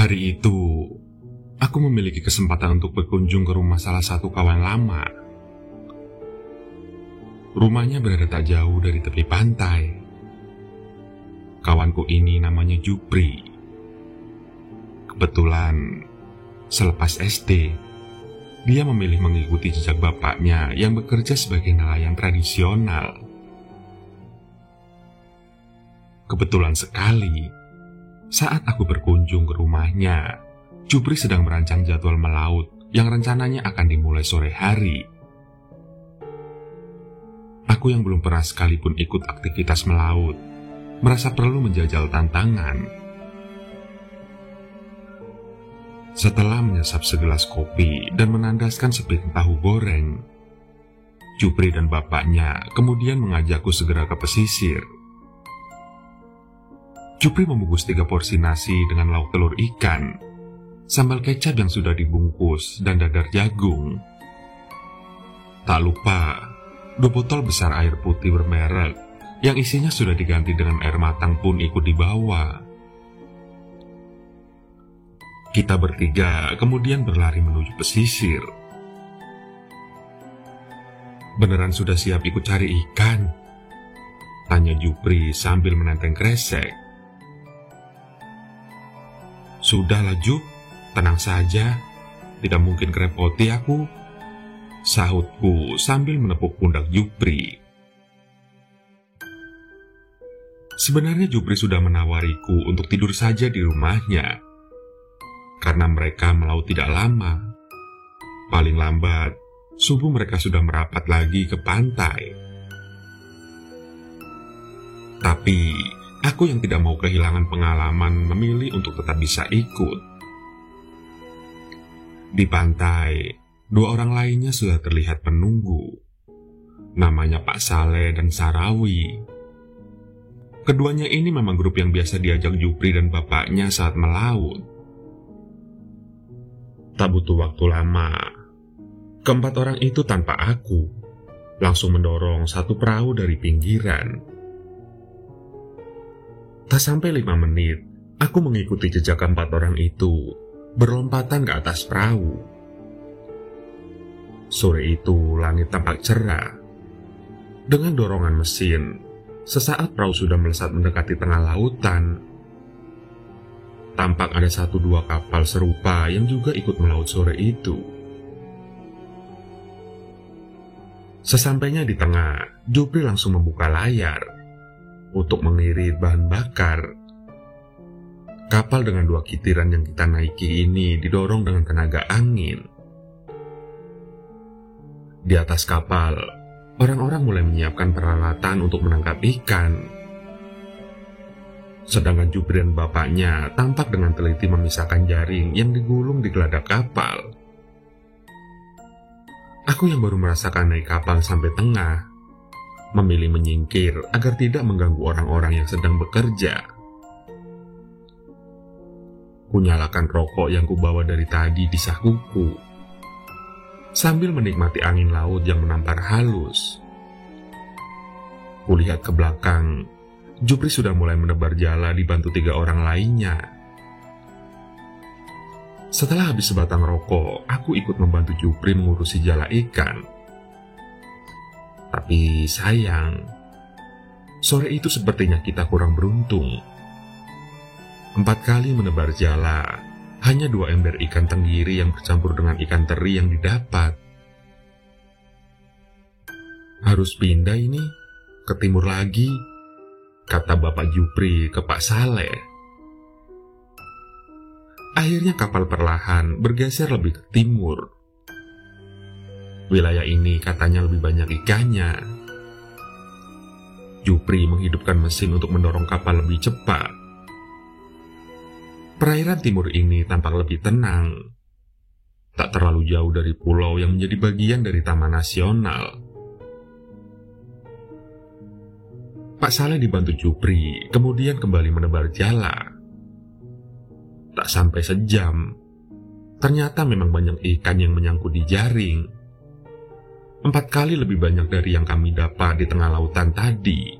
Hari itu, aku memiliki kesempatan untuk berkunjung ke rumah salah satu kawan lama. Rumahnya berada tak jauh dari tepi pantai. Kawanku ini namanya Jupri. Kebetulan, selepas SD, dia memilih mengikuti jejak bapaknya yang bekerja sebagai nelayan tradisional. Kebetulan sekali, saat aku berkunjung ke rumahnya, Jupri sedang merancang jadwal melaut yang rencananya akan dimulai sore hari. Aku yang belum pernah sekalipun ikut aktivitas melaut, merasa perlu menjajal tantangan. Setelah menyesap segelas kopi dan menandaskan sepiring tahu goreng, Jupri dan bapaknya kemudian mengajakku segera ke pesisir. Jupri membungkus 3 porsi nasi dengan lauk telur ikan, sambal kecap yang sudah dibungkus, dan dadar jagung. Tak lupa, 2 botol besar air putih bermerek yang isinya sudah diganti dengan air matang pun ikut dibawa. Kita bertiga kemudian berlari menuju pesisir. "Beneran sudah siap ikut cari ikan?" tanya Jupri sambil menenteng kresek. "Sudahlah Jup, tenang saja, tidak mungkin kerepoti aku," sahutku sambil menepuk pundak Jupri. Sebenarnya Jupri sudah menawariku untuk tidur saja di rumahnya, karena mereka melaut tidak lama. Paling lambat, subuh mereka sudah merapat lagi ke pantai. Tapi aku yang tidak mau kehilangan pengalaman memilih untuk tetap bisa ikut. Di pantai, 2 orang lainnya sudah terlihat menunggu. Namanya Pak Saleh dan Sarawi. Keduanya ini memang grup yang biasa diajak Jupri dan bapaknya saat melaut. Tak butuh waktu lama, keempat orang itu tanpa aku langsung mendorong satu perahu dari pinggiran. Tak sampai 5 menit, aku mengikuti jejak 4 orang itu berlompatan ke atas perahu. Sore itu langit tampak cerah. Dengan dorongan mesin, sesaat perahu sudah melesat mendekati tengah lautan. Tampak ada 1-2 kapal serupa yang juga ikut melaut sore itu. Sesampainya di tengah, Jupri langsung membuka layar untuk mengirit bahan bakar. Kapal dengan 2 kitiran yang kita naiki ini didorong dengan tenaga angin. Di atas kapal, orang-orang mulai menyiapkan peralatan untuk menangkap ikan. Sedangkan Jupri dan bapaknya tampak dengan teliti memisahkan jaring yang digulung di geladak kapal. Aku yang baru merasakan naik kapal sampai tengah, memilih menyingkir agar tidak mengganggu orang-orang yang sedang bekerja. Kunyalakan rokok yang kubawa dari tadi di sakuku, sambil menikmati angin laut yang menampar halus. Kulihat ke belakang, Jupri sudah mulai menebar jala dibantu 3 orang lainnya. Setelah habis sebatang rokok, aku ikut membantu Jupri mengurusi jala ikan. Tapi sayang, sore itu sepertinya kita kurang beruntung. 4 kali menebar jala, hanya 2 ember ikan tenggiri yang bercampur dengan ikan teri yang didapat. "Harus pindah ini, ke timur lagi," kata Bapak Jupri ke Pak Saleh. Akhirnya kapal perlahan bergeser lebih ke timur. Wilayah ini katanya lebih banyak ikannya. Jupri menghidupkan mesin untuk mendorong kapal lebih cepat. Perairan timur ini tampak lebih tenang. Tak terlalu jauh dari pulau yang menjadi bagian dari Taman Nasional. Pak Saleh dibantu Jupri, kemudian kembali menebar jala. Tak sampai sejam, ternyata memang banyak ikan yang menyangkut di jaring. 4 kali lebih banyak dari yang kami dapat di tengah lautan tadi.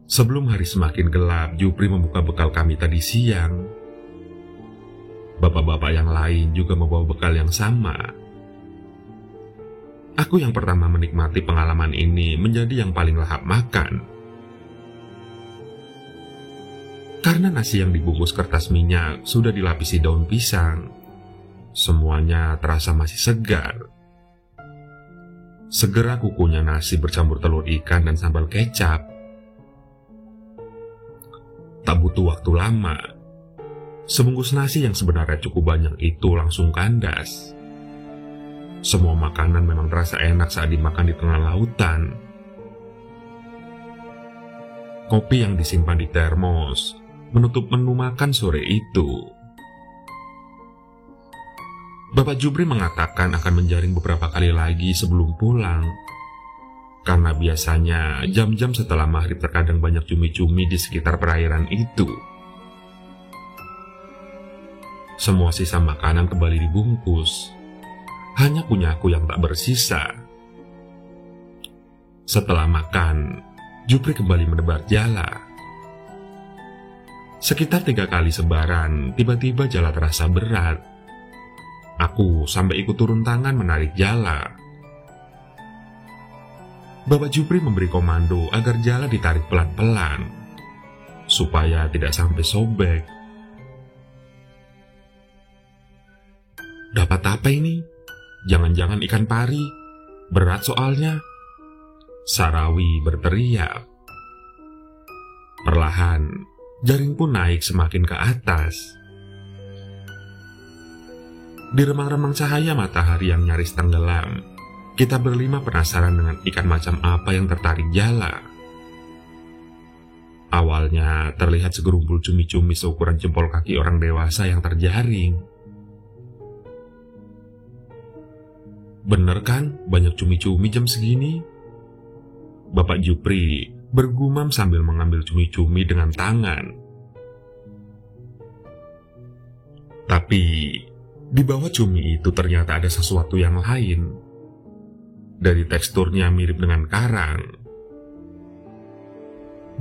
Sebelum hari semakin gelap, Jupri membuka bekal kami tadi siang. Bapak-bapak yang lain juga membawa bekal yang sama. Aku yang pertama menikmati pengalaman ini menjadi yang paling lahap makan. Karena nasi yang dibungkus kertas minyak sudah dilapisi daun pisang, semuanya terasa masih segar. Segera kukunya nasi bercampur telur ikan dan sambal kecap. Tak butuh waktu lama, sebungkus nasi yang sebenarnya cukup banyak itu langsung kandas. Semua makanan memang terasa enak saat dimakan di tengah lautan. Kopi yang disimpan di termos menutup menu makan sore itu. Bapak Jupri mengatakan akan menjaring beberapa kali lagi sebelum pulang, karena biasanya jam-jam setelah maghrib terkadang banyak cumi-cumi di sekitar perairan itu. Semua sisa makanan kembali dibungkus, hanya punya aku yang tak bersisa. Setelah makan, Jupri kembali menebar jala. Sekitar 3 kali sebaran, tiba-tiba jala terasa berat. Aku sampai ikut turun tangan menarik jala. Bapak Jupri memberi komando agar jala ditarik pelan-pelan, supaya tidak sampai sobek. Dapat apa ini? Jangan-jangan ikan pari? Berat soalnya. Sarawi berteriak. Perlahan, jaring pun naik semakin ke atas. Di remang-remang cahaya matahari yang nyaris tenggelam, kita berlima penasaran dengan ikan macam apa yang tertarik jala. Awalnya terlihat segerumpul cumi-cumi seukuran jempol kaki orang dewasa yang terjaring. Bener kan banyak cumi-cumi jam segini? Bapak Jupri bergumam sambil mengambil cumi-cumi dengan tangan. Tapi di bawah cumi itu ternyata ada sesuatu yang lain. Dari teksturnya mirip dengan karang.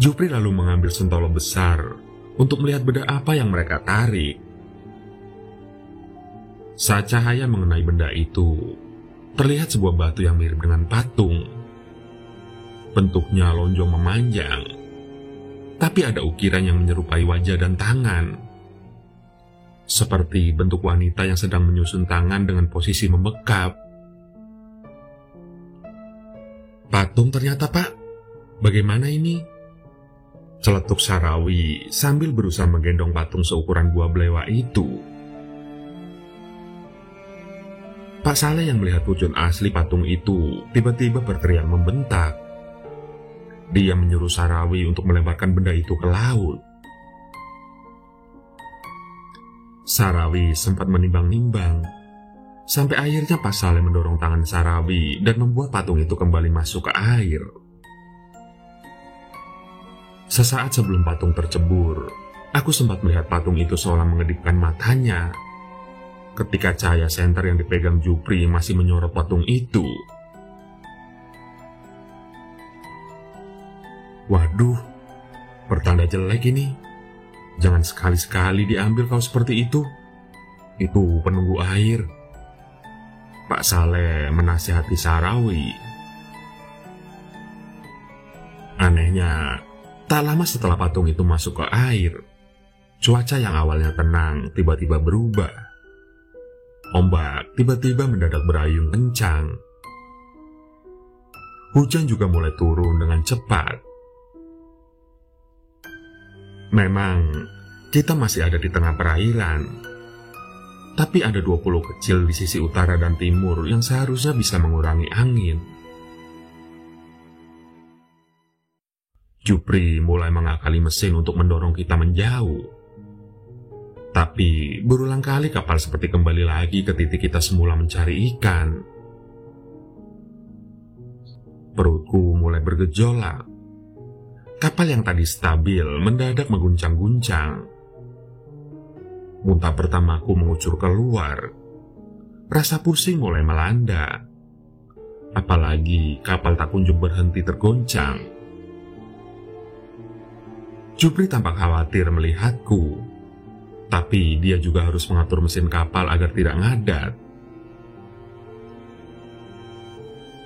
Jupri lalu mengambil sentolo besar untuk melihat benda apa yang mereka tarik. Saat cahaya mengenai benda itu, terlihat sebuah batu yang mirip dengan patung. Bentuknya lonjong memanjang, tapi ada ukiran yang menyerupai wajah dan tangan. Seperti bentuk wanita yang sedang menyusun tangan dengan posisi membekap. Patung ternyata, Pak. Bagaimana ini? Celetuk Sarawi sambil berusaha menggendong patung seukuran buah belewak itu. Pak Saleh yang melihat wujud asli patung itu tiba-tiba berteriak membentak. Dia menyuruh Sarawi untuk melemparkan benda itu ke laut. Sarawi sempat menimbang-nimbang, sampai akhirnya Pak Saleh mendorong tangan Sarawi dan membuat patung itu kembali masuk ke air. Sesaat sebelum patung tercebur, aku sempat melihat patung itu seolah mengedipkan matanya, ketika cahaya senter yang dipegang Jupri masih menyorot patung itu. Waduh, pertanda jelek ini. Jangan sekali-sekali diambil kalau seperti itu. Itu penunggu air. Pak Saleh menasihati Sarawi. Anehnya, tak lama setelah patung itu masuk ke air, cuaca yang awalnya tenang tiba-tiba berubah. Ombak tiba-tiba mendadak berayun kencang. Hujan juga mulai turun dengan cepat. Memang, kita masih ada di tengah perairan. Tapi ada 2 pulau kecil di sisi utara dan timur yang seharusnya bisa mengurangi angin. Jupri mulai mengakali mesin untuk mendorong kita menjauh. Tapi berulang kali kapal seperti kembali lagi ke titik kita semula mencari ikan. Perutku mulai bergejolak. Kapal yang tadi stabil mendadak mengguncang-guncang. Muntah pertamaku mengucur keluar. Rasa pusing mulai melanda. Apalagi kapal tak kunjung berhenti tergoncang. Jupri tampak khawatir melihatku, tapi dia juga harus mengatur mesin kapal agar tidak ngadat.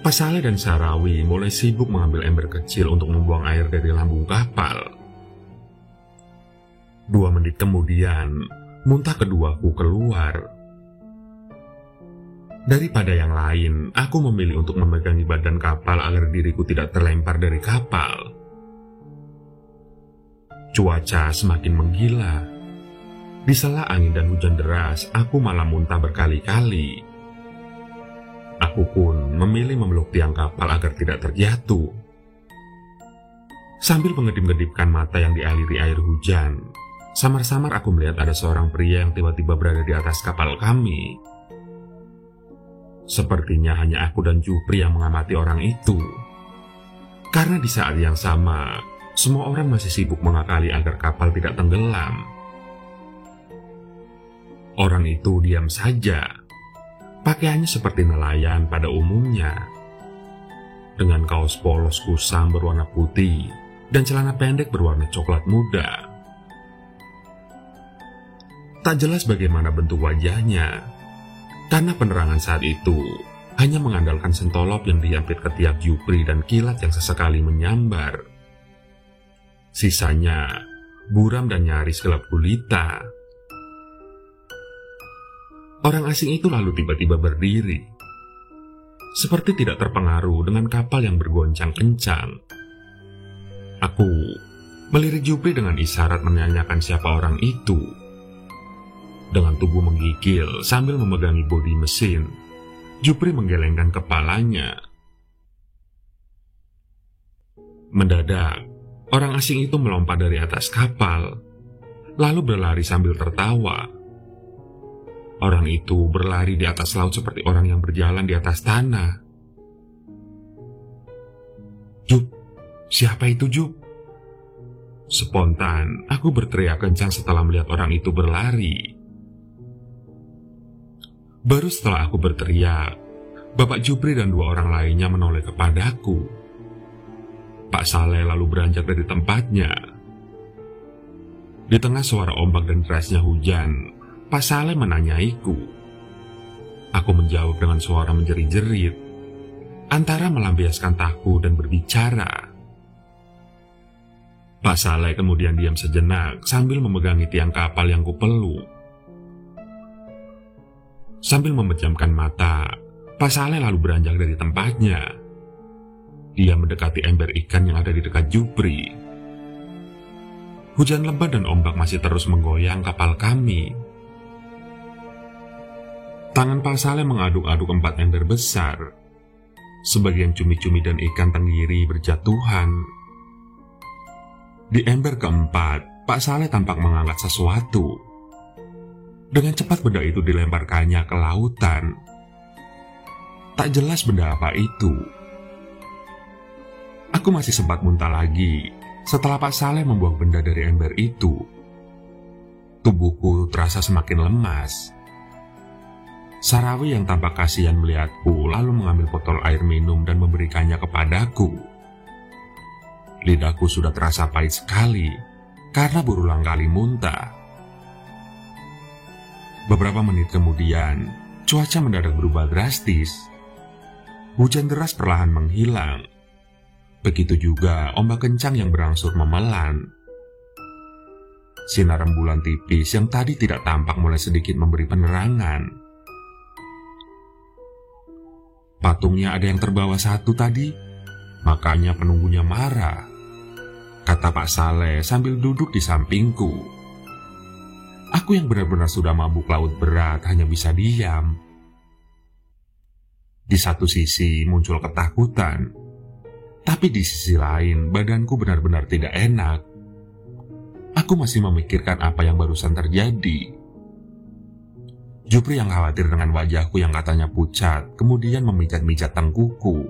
Pak Saleh dan Sarawi mulai sibuk mengambil ember kecil untuk membuang air dari lambung kapal. 2 menit kemudian, muntah keduaku keluar. Daripada yang lain, aku memilih untuk memegangi badan kapal agar diriku tidak terlempar dari kapal. Cuaca semakin menggila. Di sela angin dan hujan deras, aku malah muntah berkali-kali. Aku pun memilih memeluk tiang kapal agar tidak terjatuh. Sambil mengedip-ngedipkan mata yang dialiri air hujan, samar-samar aku melihat ada seorang pria yang tiba-tiba berada di atas kapal kami. Sepertinya hanya aku dan Jupri yang mengamati orang itu. Karena di saat yang sama, semua orang masih sibuk mengakali agar kapal tidak tenggelam. Orang itu diam saja. Pakaiannya seperti nelayan pada umumnya, dengan kaos polos kusam berwarna putih dan celana pendek berwarna coklat muda. Tak jelas bagaimana bentuk wajahnya, karena penerangan saat itu hanya mengandalkan sentolop yang diampit ke tiap Jupri dan kilat yang sesekali menyambar. Sisanya buram dan nyaris gelap gulita. Orang asing itu lalu tiba-tiba berdiri, seperti tidak terpengaruh dengan kapal yang bergoncang kencang. Aku melirik Jupri dengan isyarat menanyakan siapa orang itu. Dengan tubuh menggigil sambil memegangi bodi mesin, Jupri menggelengkan kepalanya. Mendadak, orang asing itu melompat dari atas kapal, lalu berlari sambil tertawa. Orang itu berlari di atas laut seperti orang yang berjalan di atas tanah. "Jup, siapa itu, Jup?" Spontan, aku berteriak kencang setelah melihat orang itu berlari. Baru setelah aku berteriak, Bapak Jupri dan 2 orang lainnya menoleh kepadaku. Pak Saleh lalu beranjak dari tempatnya. Di tengah suara ombak dan derasnya hujan, Pak Saleh menanyaiku. Aku menjawab dengan suara menjerit-jerit, antara melampiaskan takut dan berbicara. Pak Saleh kemudian diam sejenak sambil memegangi tiang kapal yang kupeluk. Sambil memejamkan mata, Pak Saleh lalu beranjak dari tempatnya. Dia mendekati ember ikan yang ada di dekat Jupri. Hujan lebat dan ombak masih terus menggoyang kapal kami. Tangan Pak Saleh mengaduk-aduk 4 ember besar. Sebagian cumi-cumi dan ikan tenggiri berjatuhan. Di ember keempat, Pak Saleh tampak mengangkat sesuatu. Dengan cepat benda itu dilemparkannya ke lautan. Tak jelas benda apa itu. Aku masih sempat muntah lagi setelah Pak Saleh membuang benda dari ember itu. Tubuhku terasa semakin lemas. Sarawi yang tampak kasihan melihatku lalu mengambil botol air minum dan memberikannya kepadaku. Lidahku sudah terasa pahit sekali karena berulang kali muntah. Beberapa menit kemudian, cuaca mendadak berubah drastis. Hujan deras perlahan menghilang. Begitu juga ombak kencang yang berangsur memelan. Sinar rembulan tipis yang tadi tidak tampak mulai sedikit memberi penerangan. Patungnya ada yang terbawa 1 tadi, makanya penunggunya marah, kata Pak Saleh sambil duduk di sampingku. Aku yang benar-benar sudah mabuk laut berat hanya bisa diam. Di satu sisi muncul ketakutan, tapi di sisi lain badanku benar-benar tidak enak. Aku masih memikirkan apa yang barusan terjadi. Jupri yang khawatir dengan wajahku yang katanya pucat, kemudian memijat-mijat tengkuku.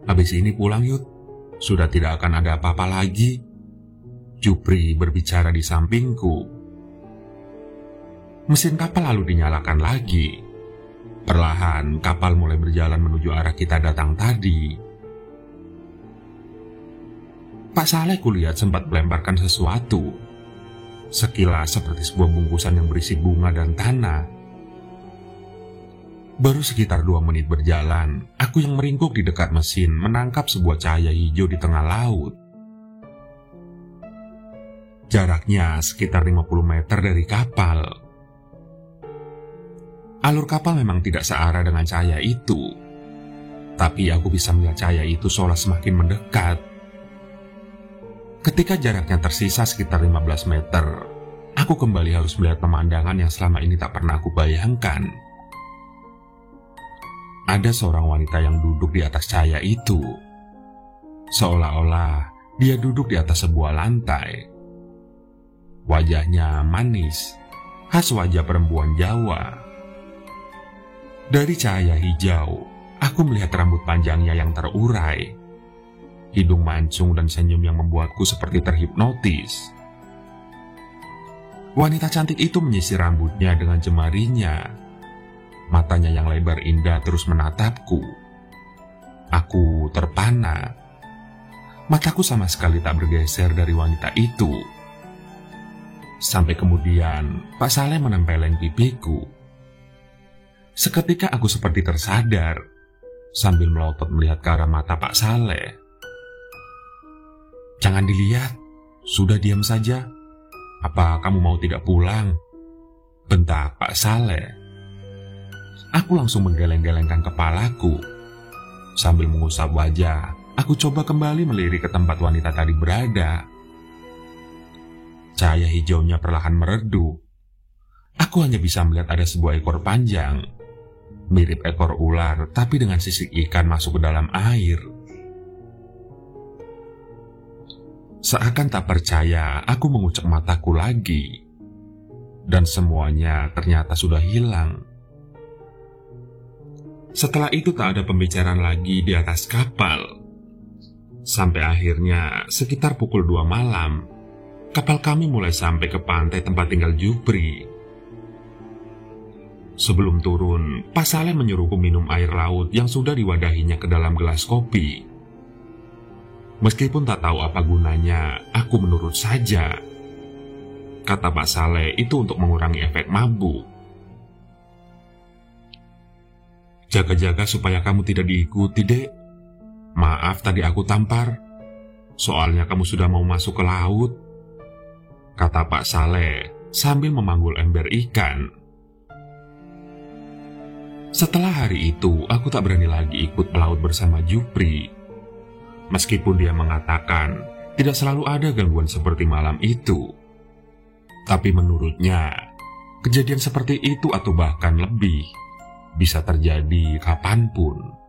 "Habis ini pulang yuk, sudah tidak akan ada apa-apa lagi," Jupri berbicara di sampingku. Mesin kapal lalu dinyalakan lagi. Perlahan kapal mulai berjalan menuju arah kita datang tadi. Pak Saleh kulihat sempat melemparkan sesuatu. Sekilas seperti sebuah bungkusan yang berisi bunga dan tanah. Baru sekitar 2 menit berjalan, aku yang meringkuk di dekat mesin menangkap sebuah cahaya hijau di tengah laut. Jaraknya sekitar 50 meter dari kapal. Alur kapal memang tidak searah dengan cahaya itu, tapi aku bisa melihat cahaya itu seolah semakin mendekat. Ketika jaraknya tersisa sekitar 15 meter, aku kembali harus melihat pemandangan yang selama ini tak pernah aku bayangkan. Ada seorang wanita yang duduk di atas cahaya itu, seolah-olah dia duduk di atas sebuah lantai. Wajahnya manis, khas wajah perempuan Jawa. Dari cahaya hijau, aku melihat rambut panjangnya yang terurai, hidung mancung dan senyum yang membuatku seperti terhipnotis. Wanita cantik itu menyisir rambutnya dengan jemarinya. Matanya yang lebar indah terus menatapku. Aku terpana. Mataku sama sekali tak bergeser dari wanita itu. Sampai kemudian Pak Saleh menempeleng pipiku. Seketika aku seperti tersadar, sambil melotot melihat ke arah mata Pak Saleh. "Jangan dilihat, sudah diam saja. Apa kamu mau tidak pulang?" bentak Pak Saleh. Aku langsung menggeleng-gelengkan kepalaku. Sambil mengusap wajah, aku coba kembali melirik ke tempat wanita tadi berada. Cahaya hijaunya perlahan meredup. Aku hanya bisa melihat ada sebuah ekor panjang, mirip ekor ular tapi dengan sisik ikan masuk ke dalam air. Seakan tak percaya, aku mengucek mataku lagi. Dan semuanya ternyata sudah hilang. Setelah itu tak ada pembicaraan lagi di atas kapal. Sampai akhirnya sekitar pukul 2 malam, kapal kami mulai sampai ke pantai tempat tinggal Jupri. Sebelum turun, Pak Saleh menyuruhku minum air laut yang sudah diwadahinya ke dalam gelas kopi. Meskipun tak tahu apa gunanya, aku menurut saja. Kata Pak Saleh itu untuk mengurangi efek mabuk. "Jaga-jaga supaya kamu tidak diikuti, Dek. Maaf tadi aku tampar. Soalnya kamu sudah mau masuk ke laut," kata Pak Saleh sambil memanggul ember ikan. Setelah hari itu, aku tak berani lagi ikut melaut bersama Jupri. Meskipun dia mengatakan tidak selalu ada gangguan seperti malam itu. Tapi menurutnya, kejadian seperti itu atau bahkan lebih bisa terjadi kapanpun.